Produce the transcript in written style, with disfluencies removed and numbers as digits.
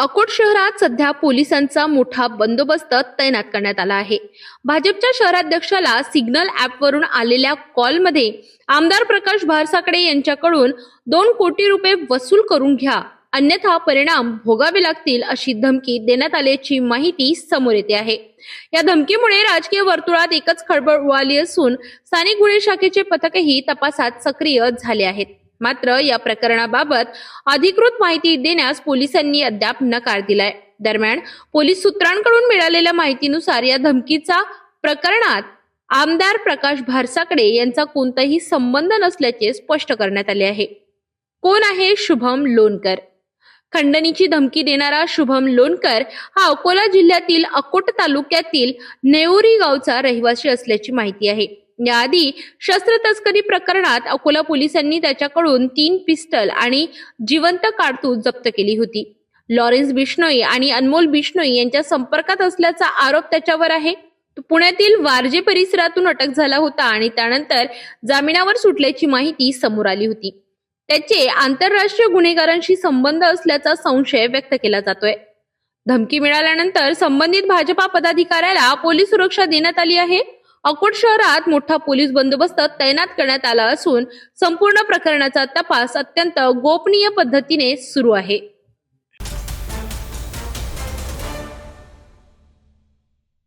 अकोट शहरात सध्या पोलिसांचा मोठा बंदोबस्त तैनात करण्यात आला आहे। भाजपच्या शहराध्यक्षाला सिग्नल ॲपवरून आलेल्या कॉलमध्ये आमदार प्रकाश भारसाकडे यांच्याकडून 2 कोटी रुपये वसूल करून घ्या, अन्यथा परिणाम भोगावे लागतील अशी धमकी देण्यात आल्याची माहिती समोर येते आहे। या धमकीमुळे राजकीय वर्तुळात एकच खळबळ उडाली असून स्थानिक गुन्हे शाखेचे पथकही तपासात सक्रिय झाले आहेत। मात्र या प्रकरणाबाबत अधिकृत माहिती देण्यास पोलिसांनी अद्याप नकार दिलाय। दरम्यान पोलीस सूत्रांकडून मिळालेल्या माहितीनुसार या धमकीचा प्रकरणात आमदार प्रकाश भारसाकडे यांचा कोणताही संबंध नसल्याचे स्पष्ट करण्यात आले आहे। कोण आहे शुभम लोणकर? खंडणीची धमकी देणारा शुभम लोणकर हा अकोला जिल्ह्यातील अकोट तालुक्यातील नेवरी गावचा रहिवासी असल्याची माहिती आहे। याआधी शस्त्र तस्करी प्रकरणात अकोला पोलिसांनी त्याच्याकडून 3 पिस्टल आणि जिवंत कारतूस जप्त केली होती। लॉरेन्स बिश्नोई आणि अनमोल बिश्नोई यांच्या संपर्कात असल्याचा आरोप त्याच्यावर आहे। तो पुण्यातील वारजे परिसरातून अटक झाला होता आणि त्यानंतर जामिनावर सुटल्याची माहिती समोर आली होती। त्याचे आंतरराष्ट्रीय गुन्हेगारांशी संबंध असल्याचा संशय व्यक्त केला जातोय। धमकी मिळाल्यानंतर संबंधित भाजपा पदाधिकाऱ्याला पोलीस सुरक्षा देण्यात आली आहे। अकोट शहरात मोठा पोलीस बंदोबस्त तैनात करण्यात आला असून संपूर्ण प्रकरणाचा तपास अत्यंत गोपनीय पद्धतीने सुरू आहे।